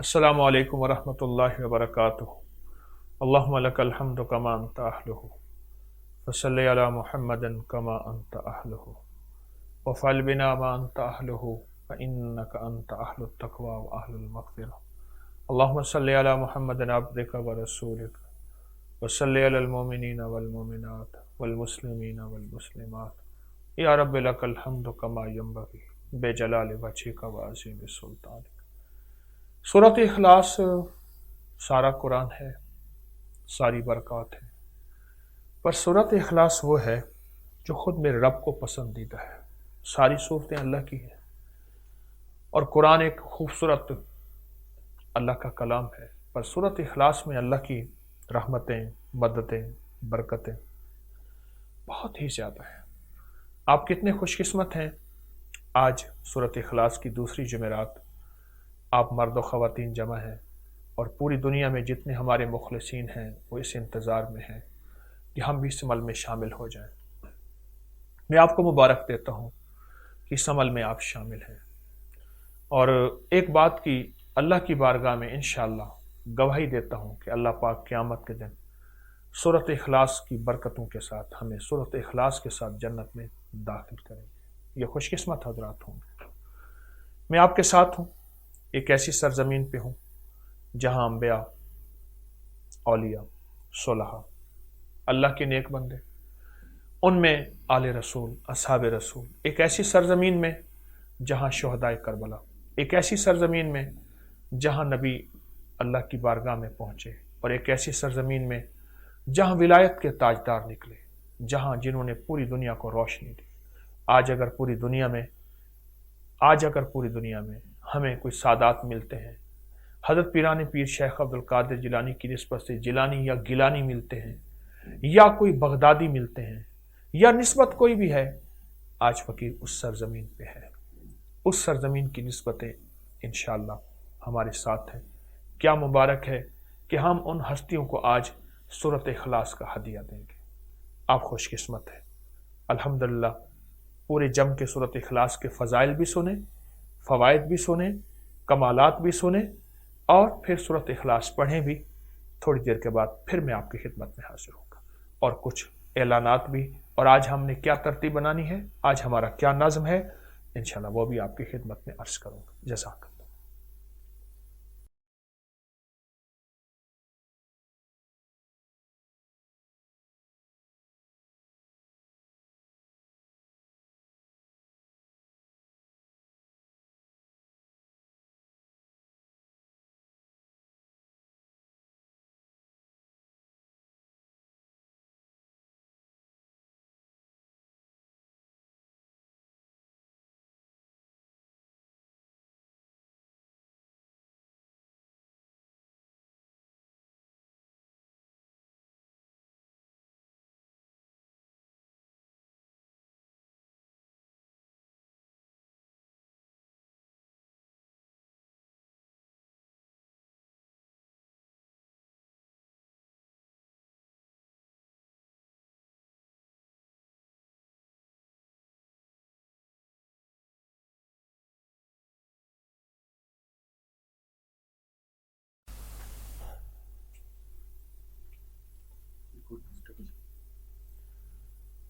السلام علیکم ورحمۃ اللہ وبرکاتہ۔ اللہم لک الحمد کما انت اہلہ فصلی علی محمد کما انت اہلہ وفعل بنا ما انت اہلہ فانک انت اہل التقوی واہل المغفرہ۔ اللہم صلی علی محمد عبدک ورسولک وصلی علی المؤمنین والمؤمنات والمسلمین والمسلمات یا رب لک الحمد کما ینبغی بجلال وجہک وعظیم سلطانک۔ سورۃ اخلاص سارا قرآن ہے، ساری برکات ہے، پر سورۃ اخلاص وہ ہے جو خود میرے رب کو پسندیدہ ہے۔ ساری صورتیں اللہ کی ہیں اور قرآن ایک خوبصورت اللہ کا کلام ہے، پر سورۃ اخلاص میں اللہ کی رحمتیں، مددیں، برکتیں بہت ہی زیادہ ہیں۔ آپ کتنے خوش قسمت ہیں، آج سورۃ اخلاص کی دوسری جمعرات آپ مرد و خواتین جمع ہیں اور پوری دنیا میں جتنے ہمارے مخلصین ہیں وہ اس انتظار میں ہیں کہ ہم بھی اس عمل میں شامل ہو جائیں۔ میں آپ کو مبارک دیتا ہوں کہ اس عمل میں آپ شامل ہیں، اور ایک بات کی اللہ کی بارگاہ میں انشاءاللہ گواہی دیتا ہوں کہ اللہ پاک قیامت کے دن سورۃ اخلاص کی برکتوں کے ساتھ ہمیں سورۃ اخلاص کے ساتھ جنت میں داخل کریں گے۔ یہ خوش قسمت حضرات ہوں گے۔ میں آپ کے ساتھ ہوں، ایک ایسی سرزمین پہ ہوں جہاں انبیاء، اولیاء، صلحاء، اللہ کے نیک بندے، ان میں آل رسول، اصحاب رسول، ایک ایسی سرزمین میں جہاں شہدائے کربلا، ایک ایسی سرزمین میں جہاں نبی اللہ کی بارگاہ میں پہنچے، اور ایک ایسی سرزمین میں جہاں ولایت کے تاجدار نکلے، جہاں جنہوں نے پوری دنیا کو روشنی دی۔ آج اگر پوری دنیا میں ہمیں کوئی سادات ملتے ہیں، حضرت پیران پیر شیخ عبد القادر جیلانی کی نسبت سے جیلانی یا گیلانی ملتے ہیں، یا کوئی بغدادی ملتے ہیں، یا نسبت کوئی بھی ہے، آج فقیر اس سرزمین پہ ہے۔ اس سرزمین کی نسبتیں انشاءاللہ ہمارے ساتھ ہیں۔ کیا مبارک ہے کہ ہم ان ہستیوں کو آج سورۃ اخلاص کا ہدیہ دیں گے۔ آپ خوش قسمت ہیں۔ الحمدللہ پورے جم کے سورۃ اخلاص کے فضائل بھی سنیں، فوائد بھی سنیں، کمالات بھی سنیں، اور پھر سورۃ اخلاص پڑھیں بھی۔ تھوڑی دیر کے بعد پھر میں آپ کی خدمت میں حاضر ہوں گا، اور کچھ اعلانات بھی، اور آج ہم نے کیا ترتیب بنانی ہے، آج ہمارا کیا نظم ہے، انشاءاللہ وہ بھی آپ کی خدمت میں عرض کروں گا۔ جزاک اللہ۔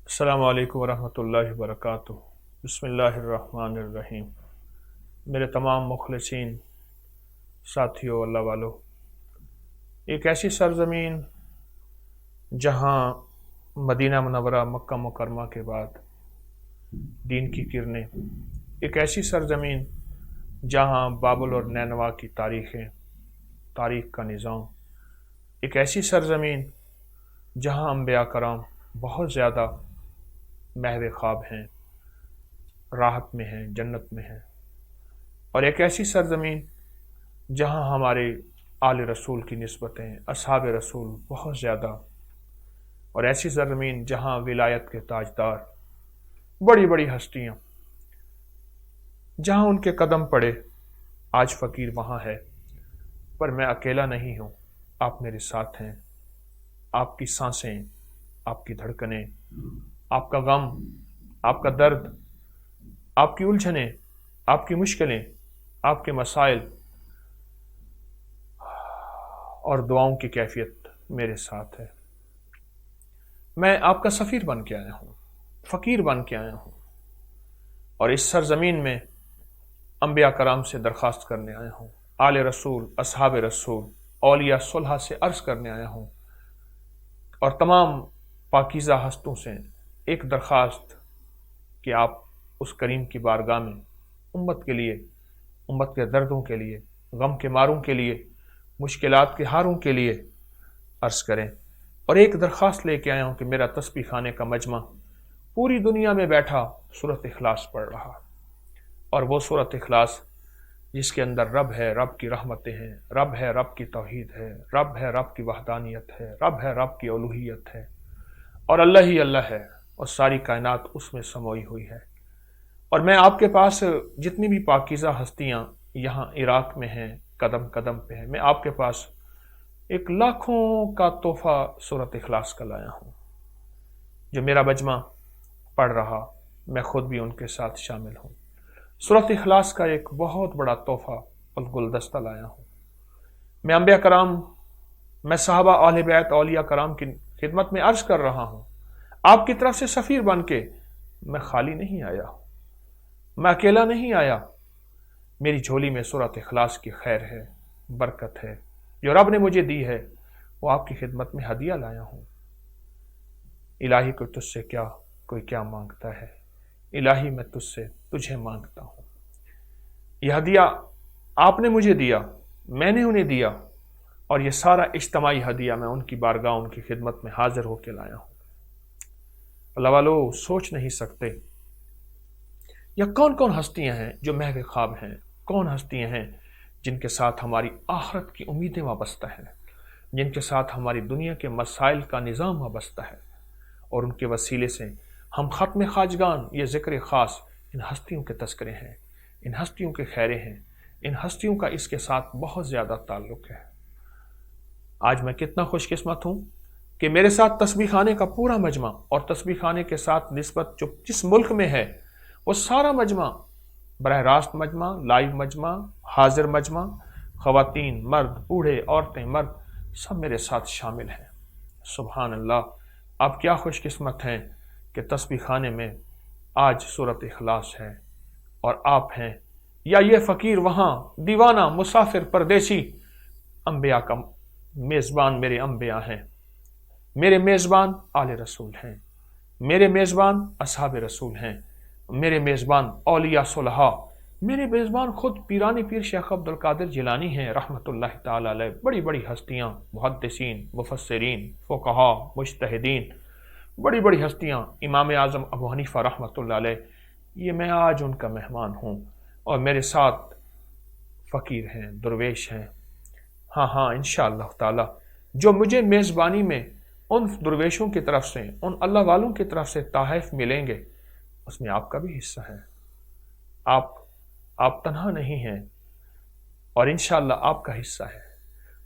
السلام علیکم ورحمۃ اللہ وبرکاتہ۔ بسم اللہ الرحمن الرحیم۔ میرے تمام مخلصین، ساتھیوں، اللہ والو، ایک ایسی سرزمین جہاں مدینہ منورہ، مکہ مکرمہ کے بعد دین کی کرنیں، ایک ایسی سرزمین جہاں بابل اور نینوا کی تاریخ کا نظام، ایک ایسی سرزمین جہاں انبیاء کرام بہت زیادہ محو خواب ہیں، راحت میں ہیں، جنت میں ہیں، اور ایک ایسی سرزمین جہاں ہمارے آل رسول کی نسبتیں، اصحاب رسول بہت زیادہ، اور ایسی سرزمین جہاں ولایت کے تاجدار، بڑی بڑی ہستیاں، جہاں ان کے قدم پڑے، آج فقیر وہاں ہے، پر میں اکیلا نہیں ہوں، آپ میرے ساتھ ہیں۔ آپ کی سانسیں، آپ کی دھڑکنیں، آپ کا غم، آپ کا درد، آپ کی الجھنیں، آپ کی مشکلیں، آپ کے مسائل، اور دعاؤں کی کیفیت میرے ساتھ ہے۔ میں آپ کا سفیر بن کے آیا ہوں، فقیر بن کے آیا ہوں، اور اس سرزمین میں انبیاء کرام سے درخواست کرنے آیا ہوں، آل رسول، اصحاب رسول، اولیاء صلحہ سے عرض کرنے آیا ہوں، اور تمام پاکیزہ ہستوں سے ایک درخواست کہ آپ اس کریم کی بارگاہ میں امت کے لیے، امت کے دردوں کے لیے، غم کے ماروں کے لیے، مشکلات کے ہاروں کے لیے عرض کریں۔ اور ایک درخواست لے کے آیا ہوں کہ میرا تسبیح خانے کا مجمع پوری دنیا میں بیٹھا سورۃ اخلاص پڑھ رہا، اور وہ سورۃ اخلاص جس کے اندر رب ہے، رب کی رحمتیں ہیں، رب ہے، رب کی توحید ہے، رب ہے، رب کی وحدانیت ہے، رب ہے، رب کی الوہیت ہے، اور اللہ ہی اللہ ہے، اور ساری کائنات اس میں سموئی ہوئی ہے۔ اور میں آپ کے پاس جتنی بھی پاکیزہ ہستیاں یہاں عراق میں ہیں، قدم قدم پہ ہیں، میں آپ کے پاس ایک لاکھوں کا تحفہ سورۃ اخلاص کا لایا ہوں، جو میرا مجمع پڑھ رہا، میں خود بھی ان کے ساتھ شامل ہوں۔ سورۃ اخلاص کا ایک بہت بڑا تحفہ اور گلدستہ لایا ہوں۔ میں انبیاء کرام، میں صحابہ، اہل بیت، اولیاء کرام کی خدمت میں عرض کر رہا ہوں، آپ کی طرف سے سفیر بن کے میں خالی نہیں آیا، میں اکیلا نہیں آیا، میری جھولی میں سورۃ اخلاص کی خیر ہے، برکت ہے، جو رب نے مجھے دی ہے، وہ آپ کی خدمت میں ہدیہ لایا ہوں۔ الہی کو تجھ سے کیا کوئی کیا مانگتا ہے، الہی میں تجھ سے تجھے مانگتا ہوں۔ یہ ہدیہ آپ نے مجھے دیا، میں نے انہیں دیا، اور یہ سارا اجتماعی ہدیہ میں ان کی بارگاہ، ان کی خدمت میں حاضر ہو کے لایا ہوں۔ اللہ والو، سوچ نہیں سکتے یا کون کون ہستیاں ہیں جو محو خواب ہیں، کون ہستیاں ہیں جن کے ساتھ ہماری آخرت کی امیدیں وابستہ ہیں، جن کے ساتھ ہماری دنیا کے مسائل کا نظام وابستہ ہے، اور ان کے وسیلے سے ہم ختم خواجگان، یہ ذکر خاص ان ہستیوں کے تذکرے ہیں، ان ہستیوں کے خیرے ہیں، ان ہستیوں کا اس کے ساتھ بہت زیادہ تعلق ہے۔ آج میں کتنا خوش قسمت ہوں کہ میرے ساتھ تسبیح خانے کا پورا مجمع، اور تسبیح خانے کے ساتھ نسبت جو جس ملک میں ہے وہ سارا مجمع، براہ راست مجمع، لائیو مجمع، حاضر مجمع، خواتین، مرد، بوڑھے، عورتیں، مرد، سب میرے ساتھ شامل ہیں۔ سبحان اللہ، آپ کیا خوش قسمت ہیں کہ تسبیح خانے میں آج سورۃ اخلاص ہے، اور آپ ہیں، یا یہ فقیر وہاں دیوانہ مسافر پردیسی، انبیاء کا میزبان میرے انبیاء ہیں، میرے میزبان آل رسول ہیں، میرے میزبان اصحاب رسول ہیں، میرے میزبان اولیاء صلحاء، میرے میزبان خود پیرانی پیر شیخ عبد القادر جیلانی ہیں رحمۃ اللہ تعالی علیہ، بڑی بڑی ہستیاں، محدثین، مفسرین، فقہاء، مجتہدین، بڑی بڑی ہستیاں، امام اعظم ابو حنیفہ رحمۃ اللہ علیہ، یہ میں آج ان کا مہمان ہوں، اور میرے ساتھ فقیر ہیں، درویش ہیں۔ ہاں انشاءاللہ تعالی جو مجھے میزبانی میں ان درویشوں کی طرف سے، ان اللہ والوں کی طرف سے تحائف ملیں گے، اس میں آپ کا بھی حصہ ہے۔ آپ تنہا نہیں ہیں، اور انشاءاللہ آپ کا حصہ ہے۔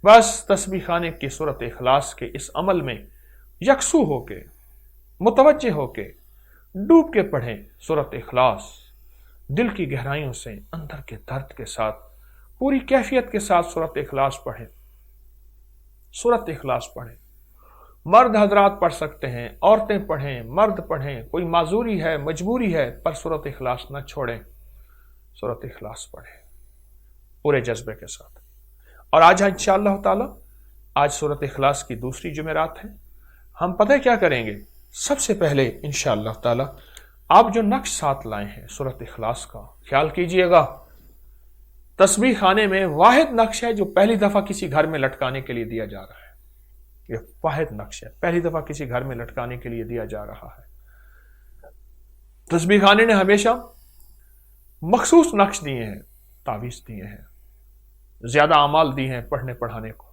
بس تسبیح خانے کی سورۃ اخلاص کے اس عمل میں یکسو ہو کے، متوجہ ہو کے، ڈوب کے پڑھیں سورۃ اخلاص، دل کی گہرائیوں سے، اندر کے درد کے ساتھ، پوری کیفیت کے ساتھ سورۃ اخلاص پڑھیں، سورۃ اخلاص پڑھیں۔ مرد حضرات پڑھ سکتے ہیں، عورتیں پڑھیں، مرد پڑھیں، کوئی معذوری ہے، مجبوری ہے، پر سورۃ اخلاص نہ چھوڑیں، سورۃ اخلاص پڑھیں پورے جذبے کے ساتھ۔ اور آج انشاءاللہ تعالی، آج سورۃ اخلاص کی دوسری جمعرات ہے، ہم پتہ کیا کریں گے؟ سب سے پہلے انشاءاللہ تعالی آپ جو نقش ساتھ لائے ہیں سورۃ اخلاص کا، خیال کیجئے گا، تسبیح خانے میں واحد نقش ہے جو پہلی دفعہ کسی گھر میں لٹکانے کے لیے دیا جا رہا ہے۔ یہ واحد نقش ہے، پہلی دفعہ کسی گھر میں لٹکانے کے لیے دیا جا رہا ہے۔ تسبیح خانے نے ہمیشہ مخصوص نقش دیے ہیں، تعویذ دیے ہیں، زیادہ اعمال دی ہیں پڑھنے پڑھانے کو،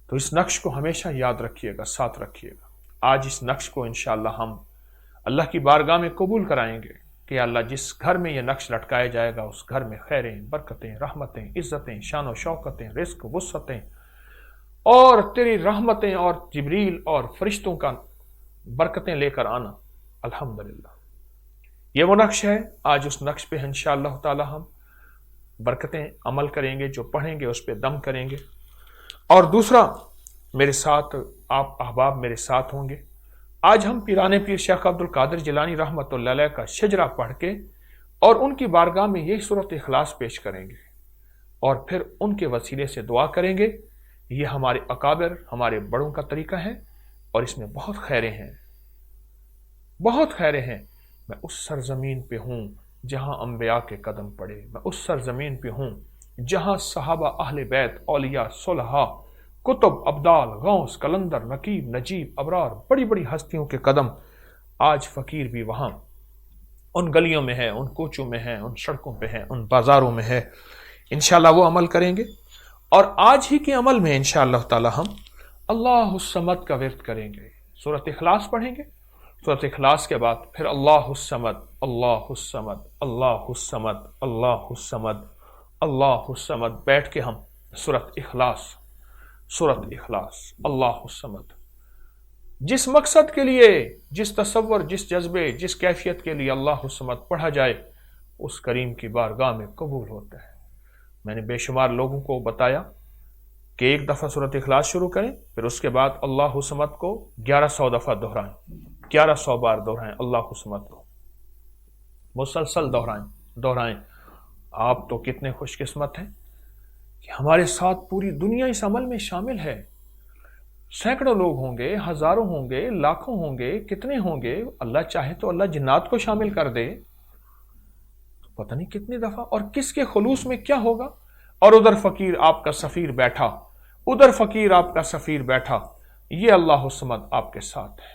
تو اس نقش کو ہمیشہ یاد رکھیے گا، ساتھ رکھیے گا۔ آج اس نقش کو انشاءاللہ ہم اللہ کی بارگاہ میں قبول کرائیں گے کہ اللہ جس گھر میں یہ نقش لٹکایا جائے گا اس گھر میں خیریں، برکتیں، رحمتیں، عزتیں، شان و شوکتیں، رزق، وسعتیں، اور تیری رحمتیں اور جبریل اور فرشتوں کا برکتیں لے کر آنا۔ الحمدللہ، یہ وہ نقش ہے، آج اس نقش پہ انشاءاللہ تعالی ہم برکتیں عمل کریں گے، جو پڑھیں گے اس پہ دم کریں گے، اور دوسرا، میرے ساتھ آپ احباب میرے ساتھ ہوں گے. آج ہم پیران پیر شیخ عبد القادر جیلانی رحمۃ اللہ علیہ کا شجرہ پڑھ کے اور ان کی بارگاہ میں یہی سورۃ اخلاص پیش کریں گے اور پھر ان کے وسیلے سے دعا کریں گے. یہ ہمارے اکابر، ہمارے بڑوں کا طریقہ ہے اور اس میں بہت خیریں ہیں، بہت خیریں ہیں. میں اس سرزمین پہ ہوں جہاں انبیاء کے قدم پڑے، میں اس سرزمین پہ ہوں جہاں صحابہ، اہل بیت، اولیاء، صلحاء، کتب، ابدال، غوث، کلندر، نقیب، نجیب، ابرار، بڑی بڑی ہستیوں کے قدم. آج فقیر بھی وہاں ان گلیوں میں ہے، ان کوچوں میں ہے، ان سڑکوں پہ ہے، ان بازاروں میں ہے. انشاءاللہ وہ عمل کریں گے. اور آج ہی کے عمل میں انشاءاللہ تعالی ہم اللہ الصمد کا ورد کریں گے، سورۃ اخلاص پڑھیں گے. سورۃ اخلاص کے بعد پھر اللہ الصمد، اللہ الصمد، اللہ الصمد، اللہ الصمد، اللہ الصمد بیٹھ کے ہم سورۃ اخلاص، سورۃ اخلاص، اللہ الصمد. جس مقصد کے لیے، جس تصور، جس جذبے، جس کیفیت کے لیے اللہ الصمد پڑھا جائے اس کریم کی بارگاہ میں قبول ہوتا ہے. میں نے بے شمار لوگوں کو بتایا کہ ایک دفعہ سورۃ اخلاص شروع کریں، پھر اس کے بعد اللہ الصمد کو 1100 دفعہ دہرائیں، 1100 بار دہرائیں اللہ الصمد کو، مسلسل دہرائیں. آپ تو کتنے خوش قسمت ہیں کہ ہمارے ساتھ پوری دنیا اس عمل میں شامل ہے. سینکڑوں لوگ ہوں گے، ہزاروں ہوں گے، لاکھوں ہوں گے، کتنے ہوں گے. اللہ چاہے تو اللہ جنات کو شامل کر دے. پتہ نہیں کتنی دفعہ اور کس کے خلوص میں کیا ہوگا. اور ادھر فقیر آپ کا سفیر بیٹھا، ادھر فقیر آپ کا سفیر بیٹھا. یہ اللہ الصمد آپ کے ساتھ ہے.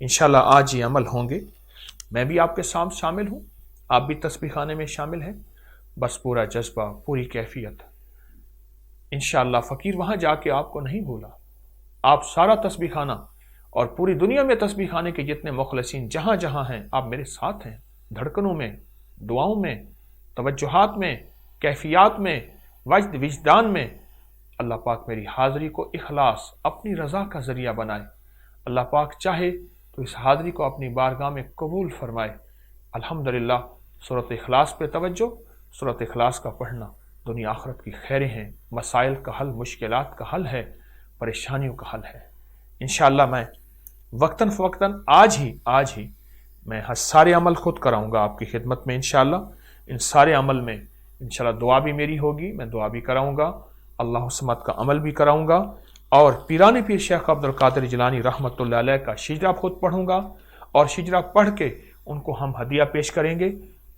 انشاءاللہ آج یہ عمل ہوں گے. میں بھی آپ کے ساتھ شامل ہوں، آپ بھی تسبیح خانے میں شامل ہیں. بس پورا جذبہ، پوری کیفیت. انشاءاللہ فقیر وہاں جا کے آپ کو نہیں بھولا. آپ سارا تسبیح خانہ اور پوری دنیا میں تسبیح خانے کے جتنے مخلصین جہاں جہاں ہیں آپ میرے ساتھ ہیں، دھڑکنوں میں، دعاؤں میں، توجہات میں، کیفیات میں، وجدان میں. اللہ پاک میری حاضری کو اخلاص، اپنی رضا کا ذریعہ بنائے. اللہ پاک چاہے تو اس حاضری کو اپنی بارگاہ میں قبول فرمائے. الحمدللہ سورۃ اخلاص پہ توجہ، سورۃ اخلاص کا پڑھنا دنیا آخرت کی خیریں ہیں، مسائل کا حل، مشکلات کا حل ہے، پریشانیوں کا حل ہے. انشاءاللہ میں وقتاً فوقتاً آج ہی میں سارے عمل خود کراؤں گا آپ کی خدمت میں. انشاءاللہ ان سارے عمل میں انشاءاللہ دعا بھی میری ہوگی، میں دعا بھی کراؤں گا، اللہ الصمد کا عمل بھی کراؤں گا، اور پیران پیر شیخ عبد القادر جیلانی رحمۃ اللہ علیہ کا شجرہ خود پڑھوں گا اور شجرہ پڑھ کے ان کو ہم ہدیہ پیش کریں گے.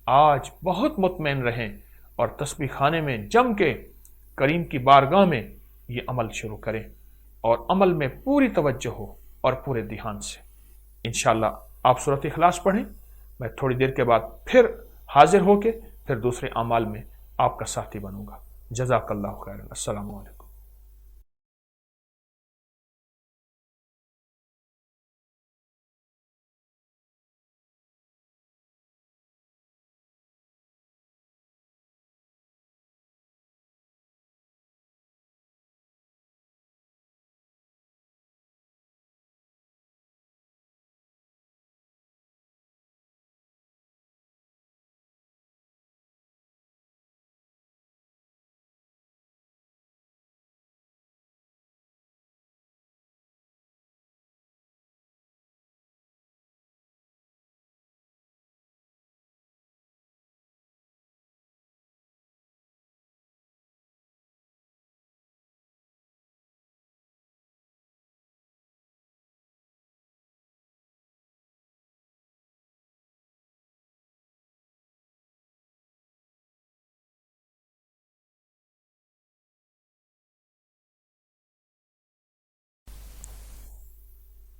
آج بہت مطمئن رہیں اور تسبیح خانے میں جم کے کریم کی بارگاہ میں یہ عمل شروع کریں اور عمل میں پوری توجہ ہو اور پورے دھیان سے. انشاءاللہ آپ سورۃ اخلاص پڑھیں، میں تھوڑی دیر کے بعد پھر حاضر ہو کے پھر دوسرے اعمال میں آپ کا ساتھی بنوں گا. جزاک اللہ خیر. السلام علیکم.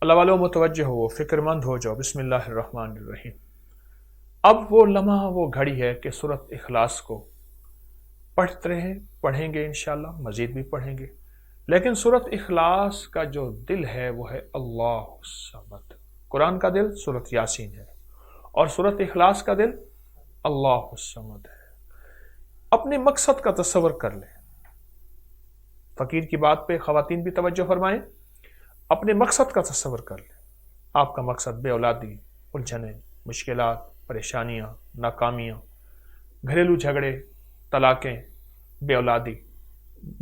اللہ والوں متوجہ ہو، فکر مند ہو جاؤ. بسم اللہ الرحمن الرحیم. اب وہ لمحہ، وہ گھڑی ہے کہ سورۃ اخلاص کو پڑھتے رہیں، پڑھیں گے انشاءاللہ، مزید بھی پڑھیں گے. لیکن سورۃ اخلاص کا جو دل ہے وہ ہے اللہ الصمد. قرآن کا دل سورۃ یاسین ہے اور سورۃ اخلاص کا دل اللہ الصمد ہے. اپنے مقصد کا تصور کر لیں. فقیر کی بات پہ خواتین بھی توجہ فرمائیں. اپنے مقصد کا تصور کر لیں. آپ کا مقصد بے اولادی، الجھنیں، مشکلات، پریشانیاں، ناکامیاں، گھریلو جھگڑے، طلاقیں، بے اولادی،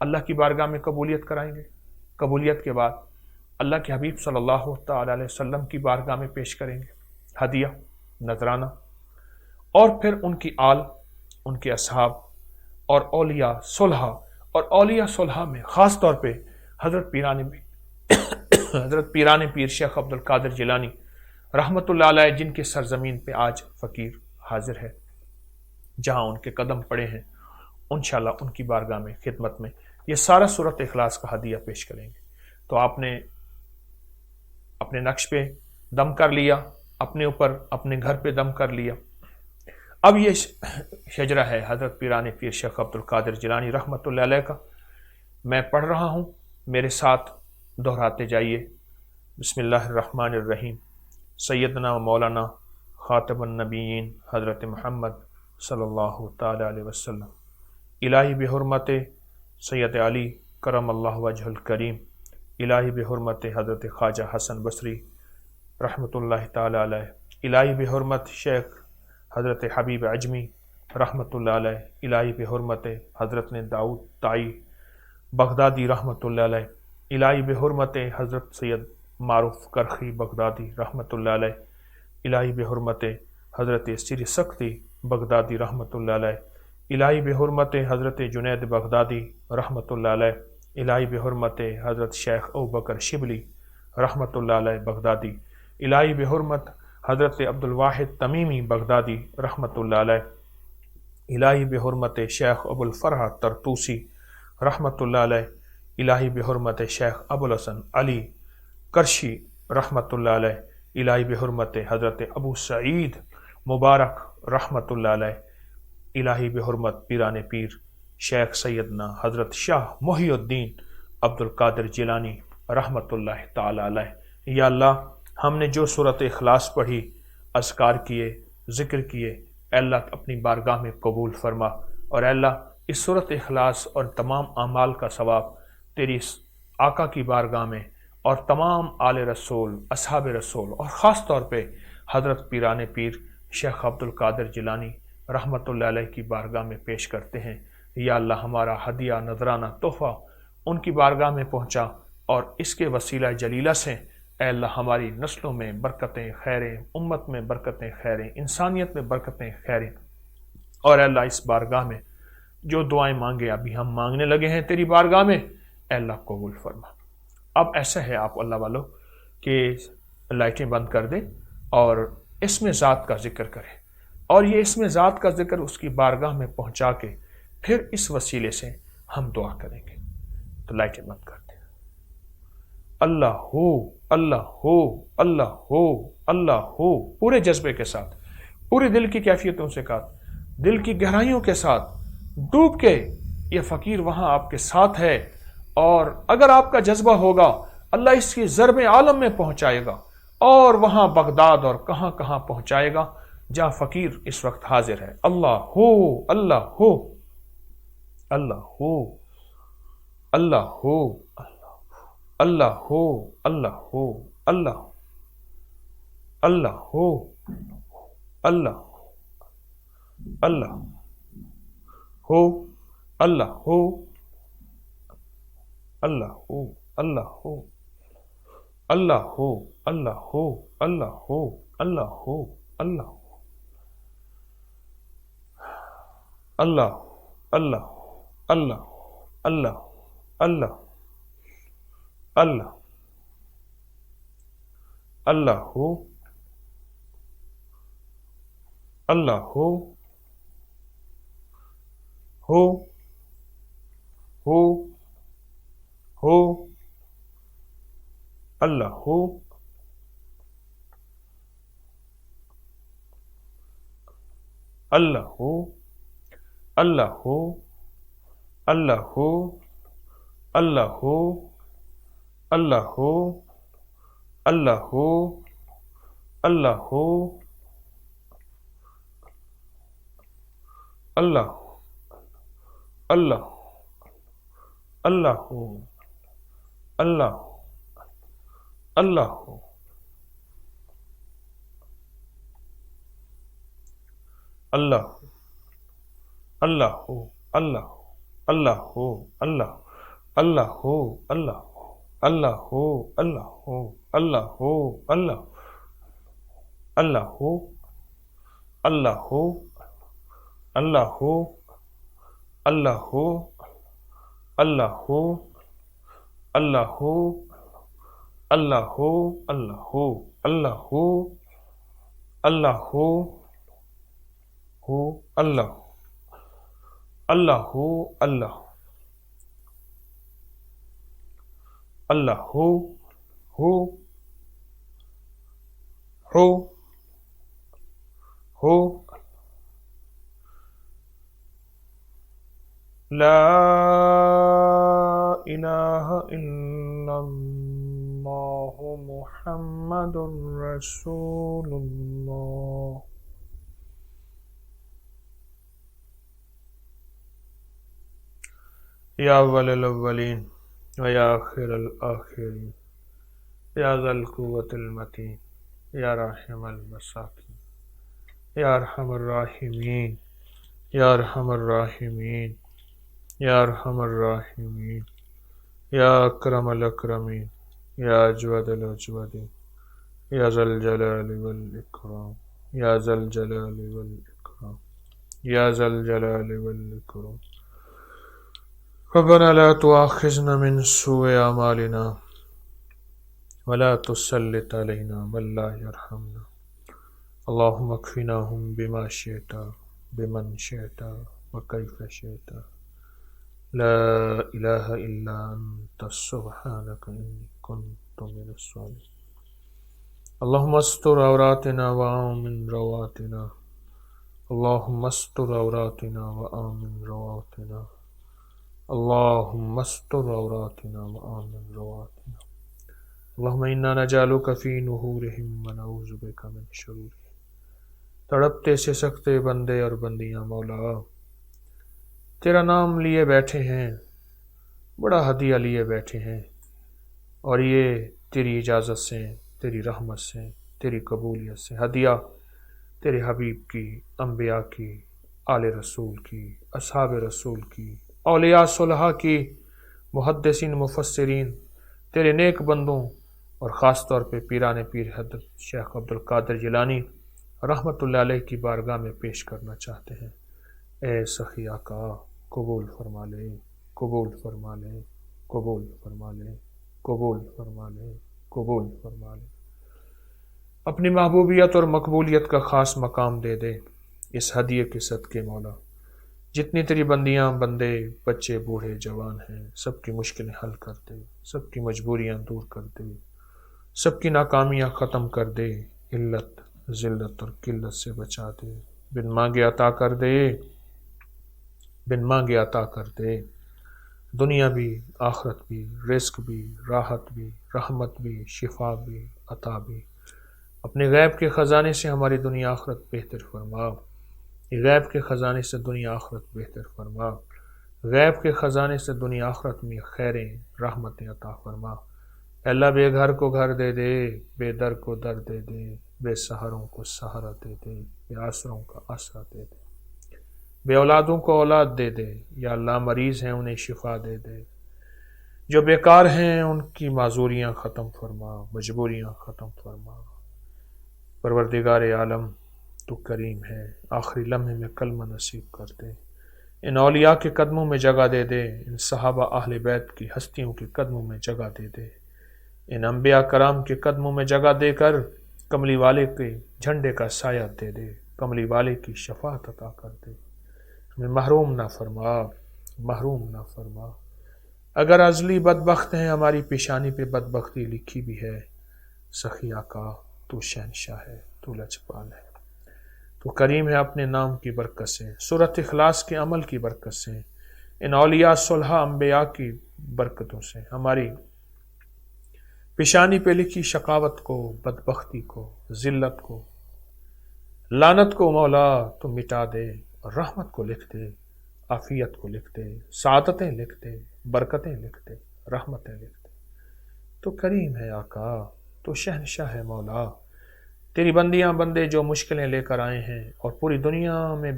اللہ کی بارگاہ میں قبولیت کرائیں گے، قبولیت کے بعد اللہ کے حبیب صلی اللہ تعالی علیہ وسلم کی بارگاہ میں پیش کریں گے ہدیہ، نذرانہ، اور پھر ان کی آل، ان کے اصحاب اور اولیاء صلحہ، اور اولیاء صلحہ میں خاص طور پہ حضرت پیران پیر شیخ عبد القادر جیلانی رحمۃ اللہ علیہ، جن کی سرزمین پہ آج فقیر حاضر ہے، جہاں ان کے قدم پڑے ہیں، انشاءاللہ ان کی بارگاہ میں خدمت میں یہ سارا سورۃ اخلاص کا ہدیہ پیش کریں گے۔ تو آپ نے اپنے نقش پہ دم کر لیا، اپنے اوپر اپنے گھر پہ دم کر لیا۔ اب یہ شجرہ ہے حضرت پیران پیر شیخ عبد القادر جیلانی رحمۃ اللہ علیہ کا، میں پڑھ رہا ہوں، میرے ساتھ دہراتے جائیے۔ بسم اللہ الرحمن الرحیم۔ سیدنا و مولانا خاتم النبیین حضرت محمد صلی اللہ تعالی علیہ وسلم، الہی بحرمت سید علی کرم اللہ وجہ الکریم، الہی بحرمت حضرت خواجہ حسن بصری رحمۃ اللہ تعالی علیہ، الہی بحرمت شیخ حضرت حبیب عجمی رحمۃ اللہ علیہ، الہی بحرمت حضرت داؤد تائی بغدادی رحمۃ اللہ علیہ، الہی بحرمت حضرت سید معروف کرخی بغدادی رحمۃ اللہ علیہ، الہی بحرمت حضرت سری سختی بغدادی رحمۃ اللہ علیہ، الہی بحرمت حضرت جنید بغدادی رحمۃ اللہ علیہ، الہی بحرمت حضرت شیخ ابوبکر شبلی رحمۃ اللہ علیہ بغدادی، الہی بحرمت حضرت عبد الواحد تمیمی بغدادی رحمۃ اللہ علیہ، الہی بحرمت شیخ ابو الفرح ترتوسی رحمۃ اللہ علیہ، الہی بحرمت شیخ ابو الحسن علی کرشی رحمۃ اللہ علیہ، الہی بحرمت حضرت ابو سعید مبارک رحمۃ اللہ علیہ، الہی بحرمت پیران پیر شیخ سیدنا حضرت شاہ محی الدین عبد القادر جیلانی رحمۃ اللہ تعالی علیہ۔ یا اللہ، ہم نے جو سورۃ اخلاص پڑھی، اذکار کیے، ذکر کیے، اے اللہ اپنی بارگاہ میں قبول فرما، اور اے اللہ اس سورۃ اخلاص اور تمام اعمال کا ثواب تیری آقا کی بارگاہ میں اور تمام آل رسول، اصحاب رسول، اور خاص طور پہ حضرت پیران پیر شیخ عبد القادر جیلانی رحمۃ اللہ علیہ کی بارگاہ میں پیش کرتے ہیں۔ یا اللہ، ہمارا ہدیہ، نذرانہ، تحفہ ان کی بارگاہ میں پہنچا، اور اس کے وسیلہ جلیلہ سے اے اللہ ہماری نسلوں میں برکتیں خیریں، امت میں برکتیں خیریں، انسانیت میں برکتیں خیریں، اور اے اللہ اس بارگاہ میں جو دعائیں مانگے ابھی ہم مانگنے لگے ہیں تیری بارگاہ میں، اے اللہ قبول فرما۔ اب ایسا ہے آپ اللہ والوں کہ لائٹیں بند کر دیں اور اس میں ذات کا ذکر کریں، اور یہ اس میں ذات کا ذکر اس کی بارگاہ میں پہنچا کے پھر اس وسیلے سے ہم دعا کریں گے۔ تو لائٹیں بند کر دیں۔ اللہ ہو، اللہ ہو، اللہ ہو، اللہ ہو، پورے جذبے کے ساتھ، پورے دل کی کیفیتوں سے ساتھ، دل کی گہرائیوں کے ساتھ ڈوب کے یہ فقیر وہاں آپ کے ساتھ ہے، اور اگر آپ کا جذبہ ہوگا اللہ اس کی ضرب عالم میں پہنچائے گا، اور وہاں بغداد اور کہاں کہاں پہنچائے گا جہاں فقیر اس وقت حاضر ہے۔ اللہ ہو، اللہ ہو، اللہ ہو، اللہ ہو، اللہ ہو، اللہ ہو، اللہ اللہ ہو، اللہ اللہ ہو، اللہ ہو، اللہ ہو، اللہ ہو، اللہ ہو، اللہ ہو، اللہ ہو، اللہ ہو، اللہ اللہ اللہ اللہ اللہ اللہ اللہ اللہ ہو، اللہ ہو، ہو ہو ہو، اللہ ہو، اللہ ہو، اللہ ہو، اللہ ہو، اللہ ہو، اللہ ہو، اللہ ہو، اللہ ہو، اللہ اللہ اللہ ہو، اللہ اللہ ہو، اللہ اللہ ہو، اللہ اللہ ہو، اللہ اللہ ہو، اللہ ہو، اللہ ہو، اللہ ہو، اللہ ہو، اللہ اللہ ہو، اللہ ہو، اللہ ہو، اللہ ہو، اللہ ہو، اللہ ہو، اللہ ہو، اللہ ہو، اللہ ہو، اللہ ہو، اللہ اللہ ہو، اللہ اللہ ہو، ہو ہو ہو، لا الہ الا اللہ محمد رسول اللہ۔ یا اول الاولین و یا آخر الآخرین، یا ذا القوة المتین، یا راحم المساکین، یا ارحم الراحمین، یا ارحم الراحمین، یا ارحم الراحمین، یا اکرم الاکرمین، یا اجود الاجودین، یا ذا الجلال والاکرام، یا ذا الجلال والاکرام، یا ذا الجلال والاکرام۔ ربنا لا تؤاخذنا من سوء اعمالنا ولا تسلط علينا من لا يرحمنا، اللهم اكفناهم بما شئت بمن شئت وكيف شئت، لا إله إلا أنت سبحانك إني كنت من الظالمين، اللهم استر عوراتنا وآمن رواتنا، اللهم استر عوراتنا وآمن رواتنا، اللهم استر عوراتنا وآمن رواتنا، اللهم إنا نجعلك في نحورهم ونعوذ بك من شرورهم۔ تڑپتے سے سکتے بندے اور بندیاں مولا تیرا نام لیے بیٹھے ہیں، بڑا ہدیہ لیے بیٹھے ہیں، اور یہ تیری اجازت سے، تیری رحمت سے، تیری قبولیت سے ہدیہ تیرے حبیب کی، انبیاء کی، آل رسول کی، اصحاب رسول کی، اولیاء صلحاء کی، محدثین مفسرین، تیرے نیک بندوں اور خاص طور پہ پیران پیر حضرت شیخ عبد القادر جیلانی رحمۃ اللہ علیہ کی بارگاہ میں پیش کرنا چاہتے ہیں۔ اے سخی آقا قبول فرما لے، قبول فرما لے، قبول فرما لے، قبول فرما لے، قبول فرما لے، اپنی محبوبیت اور مقبولیت کا خاص مقام دے دے اس ہدیے کے صدقے مولا۔ جتنی تیری بندیاں بندے بچے بوڑھے جوان ہیں سب کی مشکلیں حل کر دے، سب کی مجبوریاں دور کر دے، سب کی ناکامیاں ختم کر دے، علت ذلت اور قلت سے بچا دے، بن مانگے عطا کر دے، بن مانگے عطا کر دے، دنیا بھی آخرت بھی، رزق بھی، راحت بھی، رحمت بھی، شفا بھی، عطا بھی۔ اپنے غیب کے خزانے سے ہماری دنیا آخرت بہتر فرما، غیب کے خزانے سے دنیا آخرت بہتر فرما، غیب کے خزانے سے دنیا آخرت میں خیریں رحمتیں عطا فرما۔ اے اللہ بے گھر کو گھر دے دے، بے در کو در دے دے، بے سہاروں کو سہارا دے دے، بے آسروں کا آسرا دے دے، بے اولادوں کو اولاد دے دے، یا اللہ مریض ہیں انہیں شفا دے دے، جو بیکار ہیں ان کی معذوریاں ختم فرما، مجبوریاں ختم فرما۔ پروردگار عالم تو کریم ہے، آخری لمحے میں کلمہ نصیب کر دے، ان اولیاء کے قدموں میں جگہ دے دے، ان صحابہ اہل بیت کی ہستیوں کے قدموں میں جگہ دے دے، ان انبیاء کرام کے قدموں میں جگہ دے کر کملی والے کے جھنڈے کا سایہ دے دے، کملی والے کی شفاعت عطا کر دے، ہمیں محروم نہ فرما، محروم نہ فرما۔ اگر ازلی بدبخت ہیں ہماری پیشانی پہ بدبختی لکھی بھی ہے، سخی آقا تو شہنشاہ ہے، تو لجپال ہے، تو کریم ہے، اپنے نام کی برکت سے، سورۃ اخلاص کے عمل کی برکت سے، ان اولیاء صلحاء انبیاء کی برکتوں سے ہماری پیشانی پہ لکھی شقاوت کو، بدبختی کو، ذلت کو، لعنت کو مولا تو مٹا دے، اور رحمت کو لکھ دے، عافیت کو لکھ دے، سعادتیں لکھ دے، برکتیں لکھ دے، رحمتیں لکھ دے۔ تو کریم ہے آقا، تو شہنشاہ ہے مولا۔ تیری بندیاں بندے جو مشکلیں لے کر آئے ہیں اور پوری دنیا میں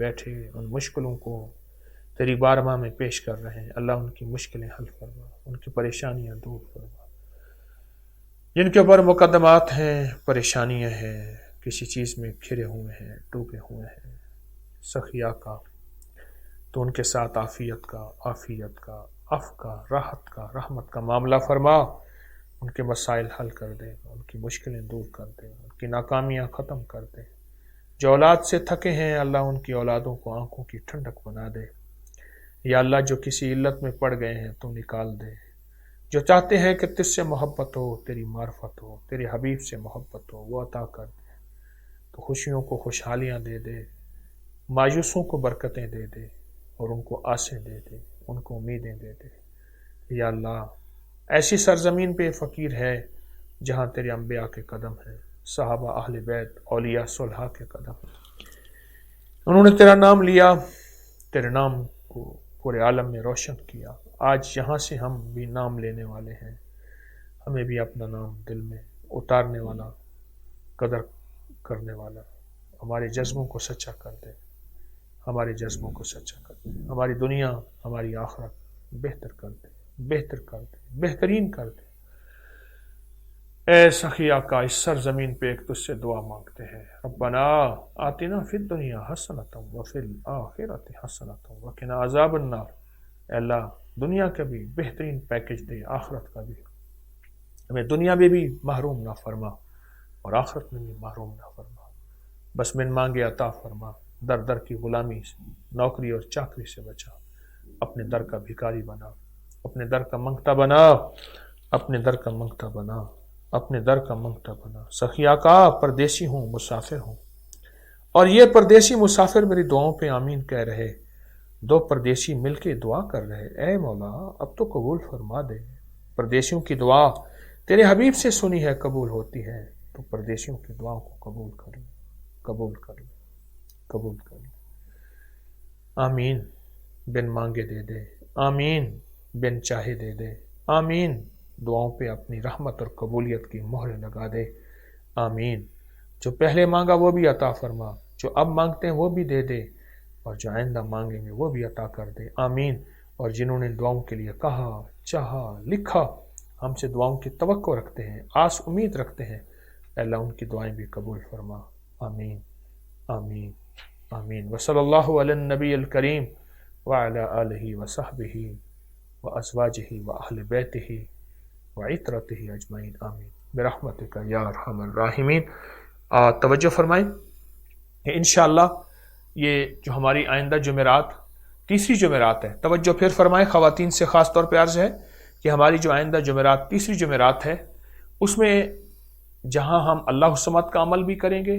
بیٹھے ان مشکلوں کو تیری بارگاہ میں پیش کر رہے ہیں، اللہ ان کی مشکلیں حل فرما، ان کی پریشانیاں دور فرما، جن کے اوپر مقدمات ہیں، پریشانیاں ہیں، کسی چیز میں گھرے ہوئے ہیں، ڈوبے ہوئے ہیں، سخیا کا تو ان کے ساتھ عافیت کا عفو کا، راحت کا، رحمت کا معاملہ فرما، ان کے مسائل حل کر دے، ان کی مشکلیں دور کر دے، ان کی ناکامیاں ختم کر دے۔ جو اولاد سے تھکے ہیں اللہ ان کی اولادوں کو آنکھوں کی ٹھنڈک بنا دے۔ یا اللہ جو کسی علت میں پڑ گئے ہیں تو نکال دے۔ جو چاہتے ہیں کہ تجھ سے محبت ہو، تیری معرفت ہو، تیرے حبیب سے محبت ہو، وہ عطا کر دے۔ تو خوشیوں کو خوشحالیاں دے دے، مایوسوں کو برکتیں دے دے، اور ان کو آسیں دے دے، ان کو امیدیں دے دے۔ یا اللہ ایسی سرزمین پہ فقیر ہے جہاں تیرے انبیاء کے قدم ہیں، صحابہ، اہل بیت، اولیاء صلحاء کے قدم ہیں۔ انہوں نے تیرا نام لیا، تیرے نام کو پورے عالم میں روشن کیا۔ آج یہاں سے ہم بھی نام لینے والے ہیں، ہمیں بھی اپنا نام دل میں اتارنے والا، قدر کرنے والا، ہمارے جذبوں کو سچا کر دے، ہمارے جذبوں کو سچا کر دے، ہماری دنیا، ہماری آخرت بہتر کر دے، بہتر کر دے، بہترین کر دے۔ اے سخی آقا، اس سرزمین پہ ایک تجھ سے دعا مانگتے ہیں، ربنا آتنا فی الدنیا حسنۃ وفی الآخرۃ حسنۃ وقنا عذاب النار۔ اے اللہ دنیا کا بھی بہترین پیکج دے، آخرت کا بھی، ہمیں دنیا میں بھی محروم نہ فرما اور آخرت میں بھی محروم نہ فرما۔ بس من مانگے عطا فرما، در در کی غلامی سے، نوکری اور چاکری سے بچا، اپنے در کا بھکاری بنا، اپنے در کا منگتا بنا، اپنے در کا منگتا بنا، اپنے در کا منگتا بنا۔ سخی آقا پردیسی ہوں، مسافر ہوں، اور یہ پردیسی مسافر میری دعاؤں پہ آمین کہہ رہے، دو پردیسی مل کے دعا کر رہے، اے مولا اب تو قبول فرما دے۔ پردیسیوں کی دعا تیرے حبیب سے سنی ہے، قبول ہوتی ہے، تو پردیسیوں کی دعاؤں کو قبول کر لے، قبول کر لے، قبول کر لے۔ آمین۔ بن مانگے دے دے، آمین۔ بن چاہے دے دے، آمین۔ دعاؤں پہ اپنی رحمت اور قبولیت کی مہر لگا دے، آمین۔ جو پہلے مانگا وہ بھی عطا فرما، جو اب مانگتے ہیں وہ بھی دے دے، اور جو آئندہ مانگیں گے وہ بھی عطا کر دے، آمین۔ اور جنہوں نے دعاؤں کے لیے کہا، چاہا، لکھا، ہم سے دعاؤں کی توقع رکھتے ہیں، آس امید رکھتے ہیں، اے اللہ ان کی دعائیں بھی قبول فرما، آمین، آمین، آمین۔ وصلی اللہ علی النبی الکریم وعلی آلہ وصحبہ وازواجہ واہل بیتہ وعترتہ اجمعین، آمین برحمتک یا ارحم الراحمین۔ توجہ فرمائیں کہ انشاءاللہ یہ جو ہماری آئندہ جمعرات، تیسری جمعرات ہے، توجہ پھر فرمائیں، خواتین سے خاص طور پہ عرض ہے کہ ہماری جو آئندہ جمعرات، تیسری جمعرات ہے، اس میں جہاں ہم اللہ الصمد کا عمل بھی کریں گے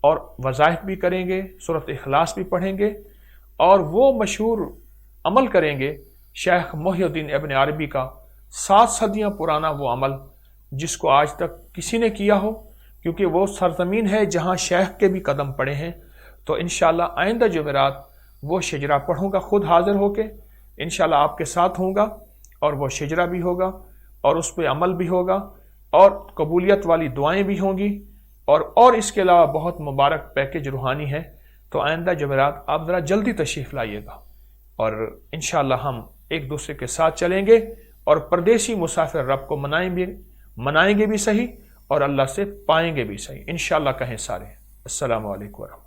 اور وظائف بھی کریں گے، سورۃ اخلاص بھی پڑھیں گے، اور وہ مشہور عمل کریں گے شیخ محی الدین ابن عربی کا 7 صدیاں پرانا وہ عمل جس کو آج تک کسی نے کیا ہو، کیونکہ وہ سرزمین ہے جہاں شیخ کے بھی قدم پڑے ہیں۔ تو انشاءاللہ آئندہ جمعرات وہ شجرہ پڑھوں گا، خود حاضر ہو کے انشاءاللہ آپ کے ساتھ ہوں گا، اور وہ شجرہ بھی ہوگا اور اس پہ عمل بھی ہوگا اور قبولیت والی دعائیں بھی ہوں گی، اور اس کے علاوہ بہت مبارک پیکج روحانی ہے۔ تو آئندہ جمعرات آپ ذرا جلدی تشریف لائیے گا، اور انشاءاللہ ہم ایک دوسرے کے ساتھ چلیں گے اور پردیسی مسافر رب کو منائیں گے بھی صحیح، اور اللہ سے پائیں گے بھی صحیح، انشاءاللہ کہیں سارے۔ السلام علیکم ورحمۃ اللہ۔